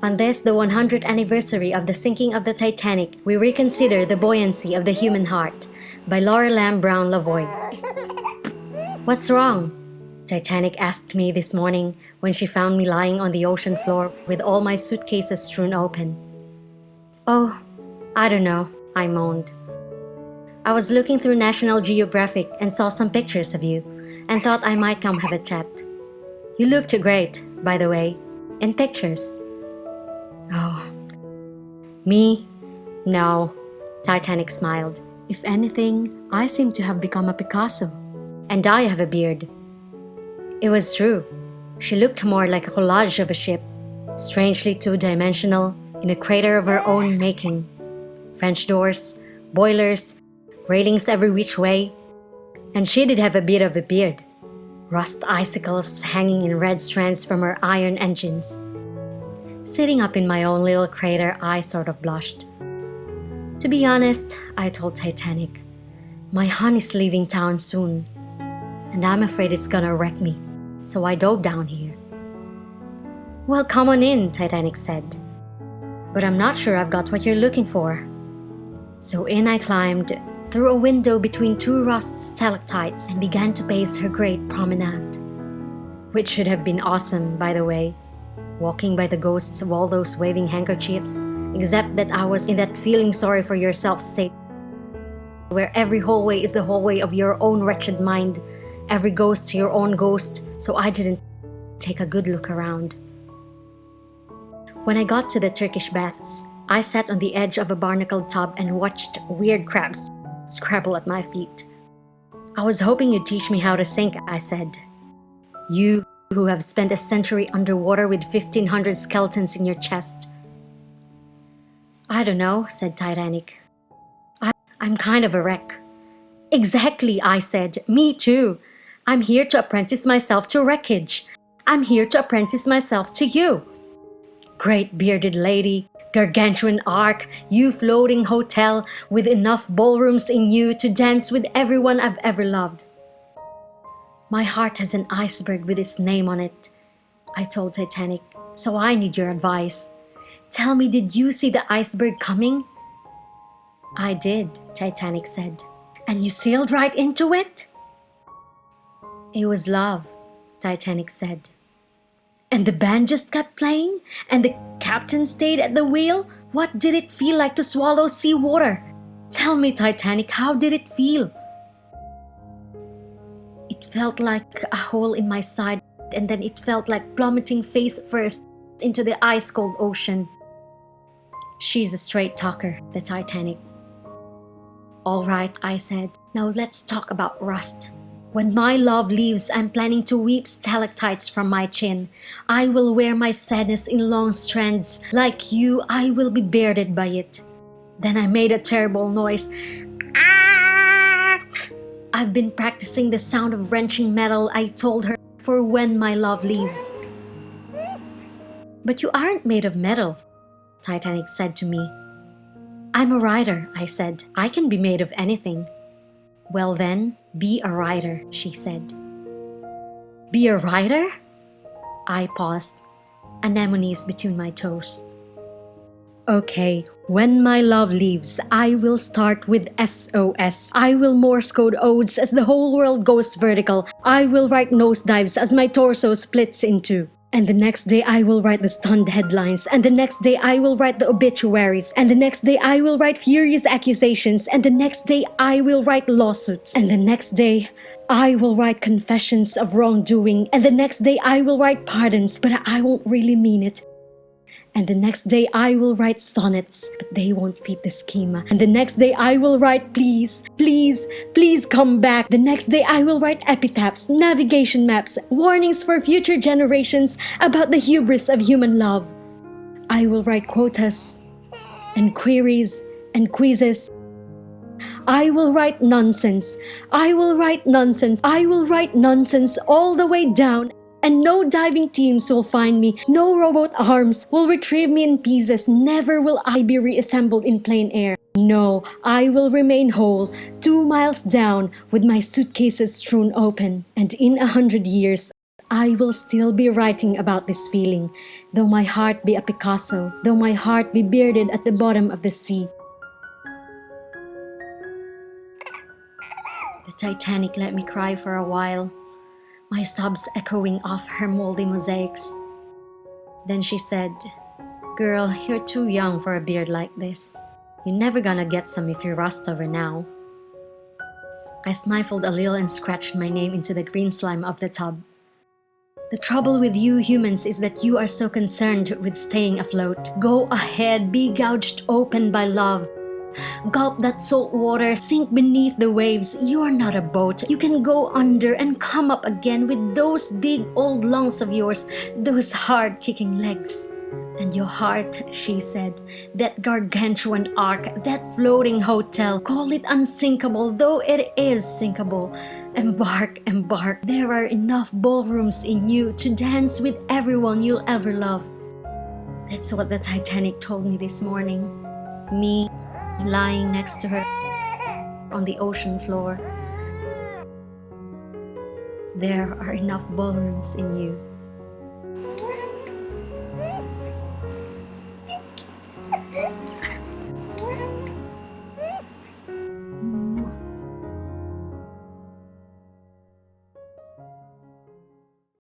On this, the 100th anniversary of the sinking of the Titanic, we reconsider the buoyancy of the human heart by Laura Lamb Brown-Lavoie. What's wrong? Titanic asked me this morning when she found me lying on the ocean floor with all my suitcases strewn open. Oh, I don't know, I moaned. I was looking through National Geographic and saw some pictures of you and thought I might come have a chat. You looked great, by the way, in pictures. Oh, me? No, Titanic smiled. If anything, I seem to have become a Picasso. And I have a beard. It was true. She looked more like a collage of a ship, strangely two-dimensional, in a crater of her own making. French doors, boilers, railings every which way. And she did have a bit of a beard. Rust icicles hanging in red strands from her iron engines. Sitting up in my own little crater, I sort of blushed. To be honest, I told Titanic, my hun is leaving town soon, and I'm afraid it's gonna wreck me, so I dove down here. Well, come on in, Titanic said. But I'm not sure I've got what you're looking for. So in I climbed, through a window between two rust stalactites, and began to pace her great promenade. Which should have been awesome, by the way, walking by the ghosts of all those waving handkerchiefs, except that I was in that feeling sorry for yourself state, where every hallway is the hallway of your own wretched mind, every ghost your own ghost, so I didn't take a good look around. When I got to the Turkish baths, I sat on the edge of a barnacled tub and watched weird crabs scrabble at my feet. I was hoping you'd teach me how to sink, I said. You who have spent a century underwater with 1,500 skeletons in your chest. I don't know, said Titanic. I'm kind of a wreck. Exactly, I said. Me too. I'm here to apprentice myself to wreckage. I'm here to apprentice myself to you. Great bearded lady, gargantuan ark, you floating hotel with enough ballrooms in you to dance with everyone I've ever loved. My heart has an iceberg with its name on it, I told Titanic, so I need your advice. Tell me, did you see the iceberg coming? I did, Titanic said. And you sailed right into it? It was love, Titanic said. And the band just kept playing? And the captain stayed at the wheel? What did it feel like to swallow seawater? Tell me, Titanic, how did it feel? It felt like a hole in my side, and then it felt like plummeting face first into the ice-cold ocean. She's a straight talker, the Titanic. All right, I said. Now let's talk about rust. When my love leaves, I'm planning to weep stalactites from my chin. I will wear my sadness in long strands. Like you, I will be bearded by it. Then I made a terrible noise. I've been practicing the sound of wrenching metal, I told her, for when my love leaves. But you aren't made of metal, Titanic said to me. I'm a writer, I said. I can be made of anything. Well then, be a writer, she said. Be a writer? I paused, anemones between my toes. Okay, when my love leaves, I will start with SOS. I will Morse code odes as the whole world goes vertical. I will write nosedives as my torso splits in two. And the next day I will write the stunned headlines. And the next day I will write the obituaries. And the next day I will write furious accusations. And the next day I will write lawsuits. And the next day I will write confessions of wrongdoing. And the next day I will write pardons, but I won't really mean it. And the next day I will write sonnets, but they won't fit the schema. And the next day I will write please, please, please come back. The next day I will write epitaphs, navigation maps, warnings for future generations about the hubris of human love. I will write quotas and queries and quizzes. I will write nonsense. I will write nonsense. I will write nonsense all the way down. And no diving teams will find me. No robot arms will retrieve me in pieces. Never will I be reassembled in plain air. No, I will remain whole, 2 miles down with my suitcases strewn open. And in 100 years, I will still be writing about this feeling, though my heart be a Picasso, though my heart be bearded at the bottom of the sea. The Titanic let me cry for a while, my sobs echoing off her moldy mosaics. Then she said, "Girl, you're too young for a beard like this. You're never gonna get some if you rust over now." I sniffled a little and scratched my name into the green slime of the tub. The trouble with you humans is that you are so concerned with staying afloat. Go ahead, be gouged open by love. Gulp that salt water, sink beneath the waves. You are not a boat. You can go under and come up again with those big old lungs of yours, those hard-kicking legs. And your heart, she said, that gargantuan ark, that floating hotel, call it unsinkable, though it is sinkable. Embark, embark. There are enough ballrooms in you to dance with everyone you'll ever love. That's what the Titanic told me this morning. Me, lying next to her on the ocean floor. There are enough ballrooms in you.